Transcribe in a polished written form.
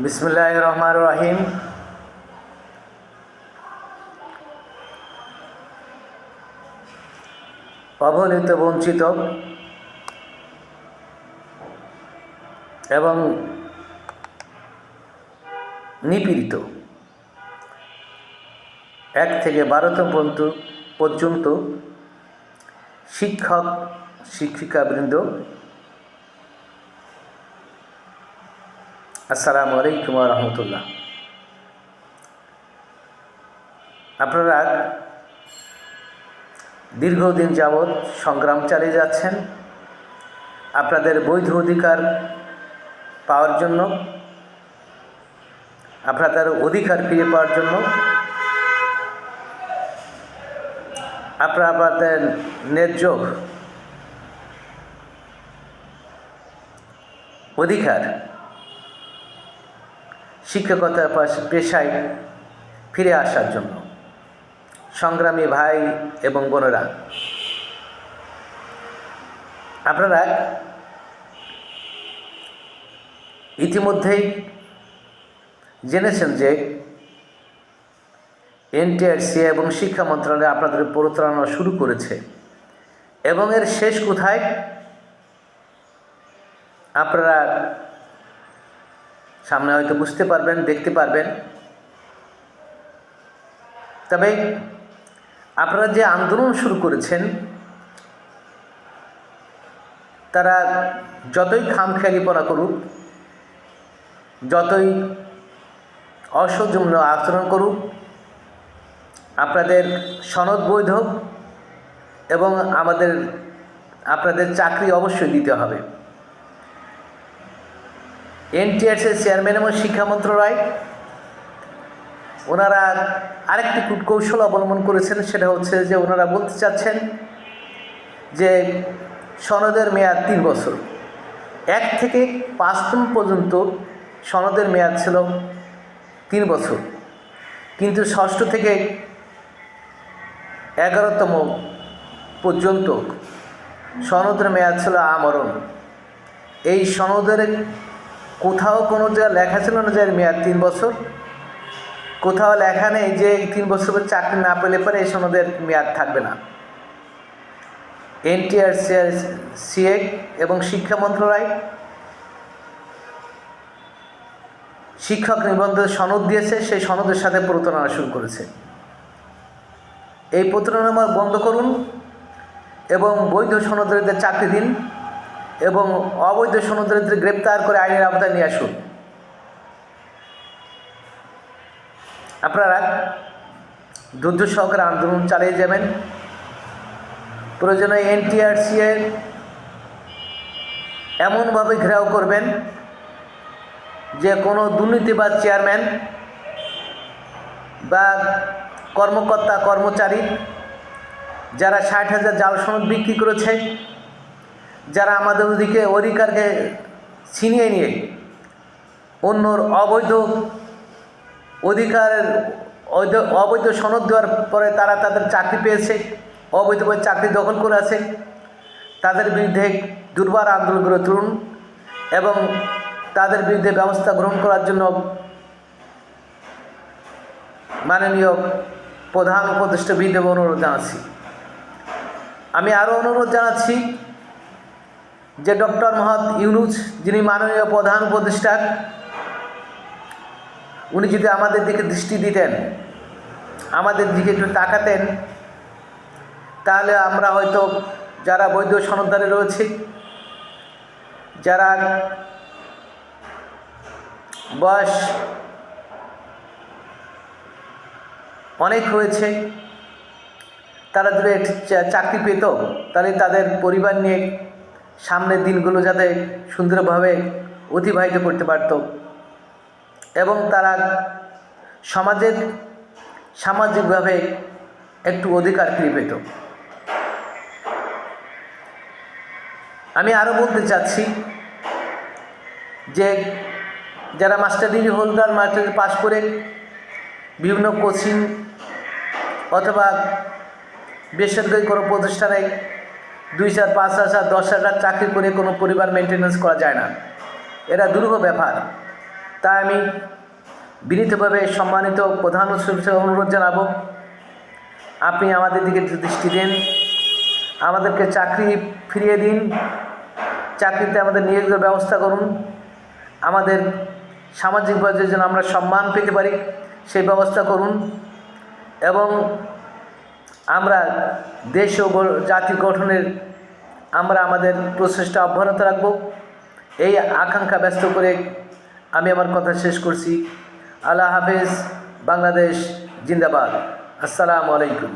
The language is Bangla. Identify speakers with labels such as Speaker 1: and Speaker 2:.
Speaker 1: বিসমিল্লাহির রহমানির রহিম। অবহেলিত, বঞ্চিত এবং নিপীড়িত 1 থেকে 12 পর্যন্ত শিক্ষক শিক্ষিকাবৃন্দ, আসসালামু আলাইকুম ওয়া রাহমাতুল্লাহ। আপনারা দীর্ঘদিন যাবৎ সংগ্রাম চালিয়ে যাচ্ছেন আপনাদের বৈধ অধিকার পাওয়ার জন্য, আপনাদের অধিকার ফিরে পাওয়ার জন্য। আপনারা আপনাদের ন্যায্য অধিকার শিক্ষকতা পেশায় ফিরে আসার জন্য। সংগ্রামী ভাই এবং বোনেরা, আপনারা ইতিমধ্যেই জেনেছেন যে এনটিআরসি এবং শিক্ষা মন্ত্রণালয় আপনাদের প্রতারণা শুরু করেছে এবং এর শেষ কোথায় আপনারা সামনে হয়তো বুঝতে পারবেন, দেখতে পারবেন। তবে আপনারা যে আন্দোলন শুরু করেছেন, তারা যতই খামখেয়ালিপনা করুক, যতই অসৌজন্য আচরণ করুক, আপনাদের সনদ বৈধ এবং আপনাদের চাকরি অবশ্যই দিতে হবে। এনটিআরসির চেয়ারম্যান এবং শিক্ষা মন্ত্রণালয় ওনারা আরেকটি কূটকৌশল অবলম্বন করেছেন। সেটা হচ্ছে যে ওনারা বলতে চাচ্ছেন যে সনদের মেয়াদ 3 বছর। 1 থেকে 5তম পর্যন্ত সনদের মেয়াদ ছিল 3 বছর, কিন্তু 6ষ্ঠ থেকে 11তম পর্যন্ত সনদের মেয়াদ ছিল আমরণ। এই সনদের কোথাও কোনো জায়গায় লেখা ছিল না যে মেয়াদ 3 বছর, কোথাও লেখা নেই যে এই 3 বছরের চাকরি না পেলে পরে এই সনদের মেয়াদ থাকবে না। এনটিআরসি এবং শিক্ষা মন্ত্রণালয় শিক্ষক নিবন্ধনের সনদ দিয়েছে, সেই সনদের সাথে প্রতারণা শুরু করেছে। এই প্রতারণা বন্ধ করুন এবং বৈধ সনদদারীদের চাকরি দিন এবং অবৈধ সনদদারীদের গ্রেপ্তার করে আইনের আওতায় নিয়ে আসুন। আপনারা ধৈর্য সহকারে আন্দোলন চালিয়ে যাবেন। প্রয়োজনে এনটিআরসি এমনভাবে ঘেরাও করবেন যে কোনো দুর্নীতিবাজ চেয়ারম্যান বা কর্মকর্তা কর্মচারী যারা 60,000 জাল সনদ বিক্রি করেছে, যারা আমাদের অধিকারকে ছিনিয়ে নিয়ে অন্যর অবৈধ সনদ দেওয়ার পরে তারা তাদের চাকরি পেয়েছে, অবৈধভাবে চাকরি দখল করে আছে, তাদের বিরুদ্ধে দুর্বার আন্দোলন গড়ে তুলুন এবং তাদের বিরুদ্ধে ব্যবস্থা গ্রহণ করার জন্য মাননীয় প্রধান উপদেষ্টা বিরুদ্ধে অনুরোধ জানাচ্ছি। আমি আরও অনুরোধ জানাচ্ছি যে ডক্টর মোহাম্মদ ইউনূস, যিনি মাননীয় প্রধান উপদেষ্টা, উনি যদি আমাদের দিকে দৃষ্টি দিতেন, আমাদের দিকে একটু তাকাতেন, তাহলে আমরা হয়তো যারা বৈধ সনদদারী রয়েছে, যারা বয়স অনেক হয়েছে, তারা যদি একটি চাকরি পেত, তাহলে তাদের পরিবার নিয়ে সামনের দিনগুলো যাতে সুন্দরভাবে অতিবাহিত করতে পারত এবং তারা সামাজিকভাবে একটু অধিকার ফিরে পেত। আমি আরও বলতে চাচ্ছি যে যারা master degree holder, master pass করে বিভিন্ন কোচিং অথবা বেসরকারি কোনো প্রতিষ্ঠানে 2,000, 5,000, 10,000 চাকরি করে কোনো পরিবার মেনটেন্যান্স করা যায় না। এরা দুরূহ ব্যাপার। তাই আমি বিনীতভাবে সম্মানিত প্রধান অতিথিকে অনুরোধ জানাবো, আপনি আমাদের দিকে দৃষ্টি দিন, আমাদেরকে চাকরি ফিরিয়ে দিন, চাকরিতে আমাদের নিয়োগের ব্যবস্থা করুন, আমাদের সামাজিকভাবে যেন আমরা সম্মান পেতে পারি সেই ব্যবস্থা করুন, এবং আমরা দেশ ও জাতি গঠনের আমরা আমাদের প্রচেষ্টা অব্যাহত রাখব। এই আকাঙ্ক্ষা ব্যস্ত করে আমি আমার কথা শেষ করছি। আল্লাহ হাফেজ। বাংলাদেশ জিন্দাবাদ। আসসালামু আলাইকুম।